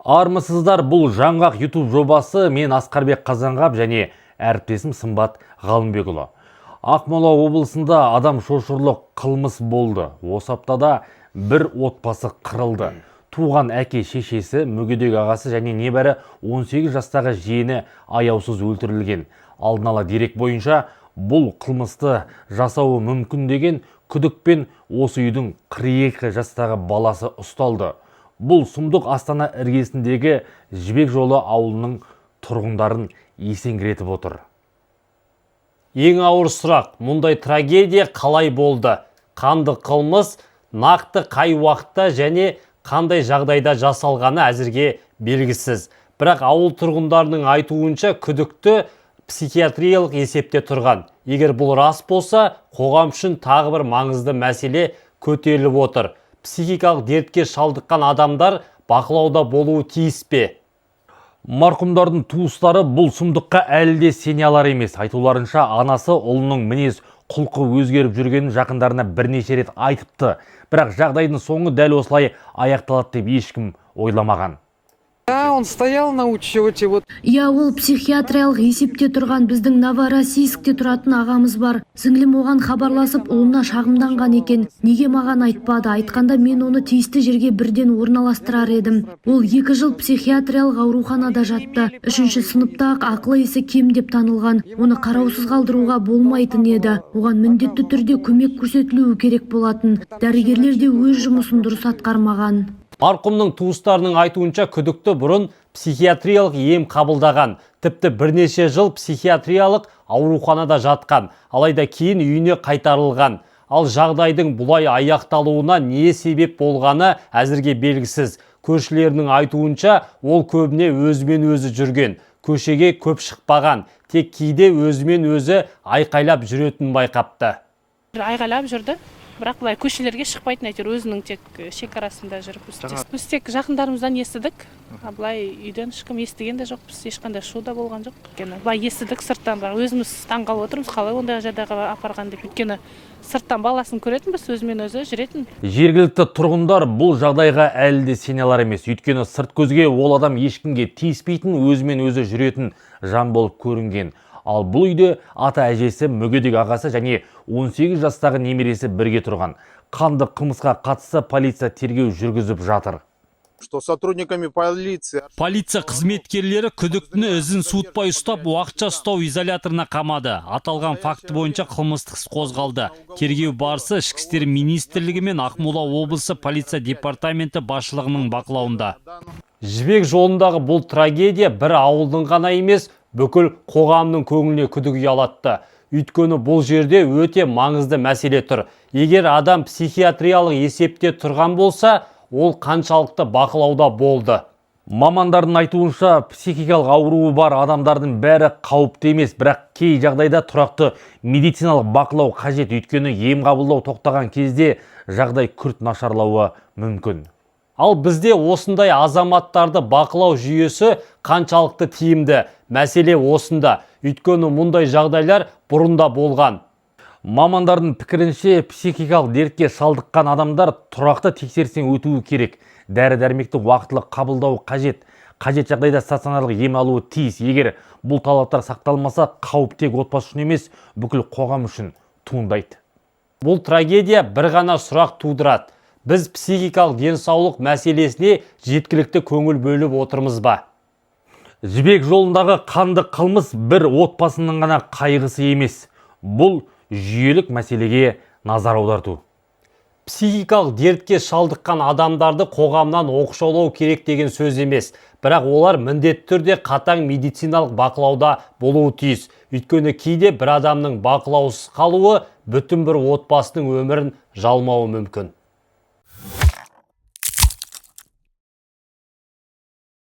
Армысыздар, бұл жаңғақ YouTube жобасы мен Асқарбек Қазанғап және әріптесім Сымбат Ғалымбекұлы. Ақмола облысында адам шошырлық қылмыс болды. Осы аптада бір отбасы қырылды. Туған әке шешесі, мүгедек ағасы және небәрі 18 жастағы жиені аяусыз өлтірілген. Алдын ала дерек бойынша бұл қылмысты жасауы мүмкін деген күдікпен осы үйдің 42 жастағы баласы ұсталды. Бұл сұмдық Астана іргесіндегі Жібек жолы ауылының тұрғындарын есеңгіретіп отыр. Ең ауыр сұрақ, мұндай трагедия қалай болды? Қанды қылмыс нақты қай уақытта және қандай жағдайда жасалғаны әзірге белгісіз. Бірақ ауыл тұрғындарының айтуынша күдікті психиатриялық есепте тұрған. Егер бұл рас болса, қоғам үшін тағы бір маңызды мәселе көтеріліп отыр. Психикалық дертке шалдыққан адамдар бақылауда болуы тиіс пе? Марқұмдардың туыстары бұл сұмдыққа әлі де сене алар емес. Айтуларынша, анасы ұлының мінез құлқы өзгеріп жүргенін жақындарына бірнеше рет айтыпты. Бірақ жағдайдың соңы дәл осылай аяқталады деп ешкім ойламаған. Он стоял на учете. Ол психиатриялық есепте тұрған біздің Новороссийскте тұратын ағамыз бар. Сіңлім оған хабарласып, ұлына шағымданған екен. Неге маған айтпады? Айтқанда мен оны тиісті жерге бірден орналастырар едім. Ол 2 жыл психиатриялық ауруханада жатты. 3-ші сыныпта-ақ ақыл есі кем деп танылған. Оны қараусыз қалдыруға болмайтын еді. Оған міндетті түрде көмек көрсетілуі керек болатын. Дәрігерлер де өз жұмысын дұрыс атқармаған. Марқұмның туыстарының айтуынша күдікті бұрын психиатриялық ем қабылдаған. Тіпті бірнеше жыл психиатриялық ауруханада жатқан. Алайда кейін үйіне қайтарылған. Ал жағдайдың бұлай аяқталуына не себеп болғаны әзірге белгісіз. Көршілерінің айтуынша ол көбіне өзімен өзі жүрген. Көшеге көп шықпаған. Тек кейде өзімен өзі айқайлап жүретін байқапты. Айқайлап жүрді. Бірақ бұлай көшелерге шықпайтын, әйтеуір өзінің тек шекарасында жүріп. Біз тек жақындарымыздан естідік. Бұлай үйден ешкім естіген де жоқ, біз ешқандай шу да болған жоқ. Бұлай естідік сырттан, бірақ өзіміз таңғалып отырмыз, қалай ондай жағдайға апарған деп. Өйткені сырттан баласын көретін, біз өзімен өзі жүретін. Жергілікті тұрғындар бұл жағдайға әлі де сене алар емес. Өйткені сырт көзге ол адам ешкімге тиіспейтін, өзімен өзі жүретін жан болып көрінген. Ал бұл үйде ата әжесі, мүгедек ағасы және 18 жастағы немересі бірге тұрған. Қанды қылмысқа қатысты полиция тергеу жүргізіп жатыр. Полиция қызметкерлері күдіктіні ізін суытпай ұстап, уақытша ұстау изоляторына қамады. Аталған факті бойынша қылмыстық іс қозғалды. Тергеу барысы Ішкі істер министрлігі мен Ақмола облысы полиция департаменті басшылығының бақылауында. Жібек жолындағы бұл трагедия бір ауылдың ғана емес, бүкіл қоғамның көңіліне күдік ұялатты. Өйткені бұл жерде өте маңызды мәселе тұр. Егер адам психиатриялық есепте тұрған болса, ол қаншалықты бақылауда болды. Мамандардың айтуынша, психикалық ауруы бар адамдардың бәрі қауіпті емес, бірақ кей жағдайда тұрақты медициналық бақылау қажет. Өйткені ем қабылдау тоқтаған кезде жағдай күрт нашарлауы мүмкін. Ал бізде осындай азаматтарды бақылау жүйесі қаншалықты тиімді? Мәселе осында. Өйткені мұндай жағдайлар бұрында болған. Мамандардың пікірінше, психикалық дертке шалдыққан адамдар тұрақты тексерістен өтуі керек. Дәрі-дәрмекті уақытылы қабылдау қажет. Қажет жағдайда стационарлық ем алуы тиіс. Егер бұл талаптар сақталмаса, қауіп тек отбасы үшін емес, бүкіл қоғам үшін туындайды. Бұл трагедия бір ғана сұрақ тудырады. Біз психикалық денсаулық мәселесіне жеткілікті көңіл бөліп отырмыз ба? Жібек жолындағы қанды қылмыс бір отбасының ғана қайғысы емес. Бұл жүйелік мәселеге назар аударту. Психикалық дертке шалдыққан адамдарды қоғамнан оқшаулау керек деген сөз емес. Бірақ олар міндетті түрде қатаң медициналық бақылауда болуы тиіс. Өйткені кейде бір адамның бақылаусыз қалуы бүтін бір отбасының өмірін жалмауы мүмкін.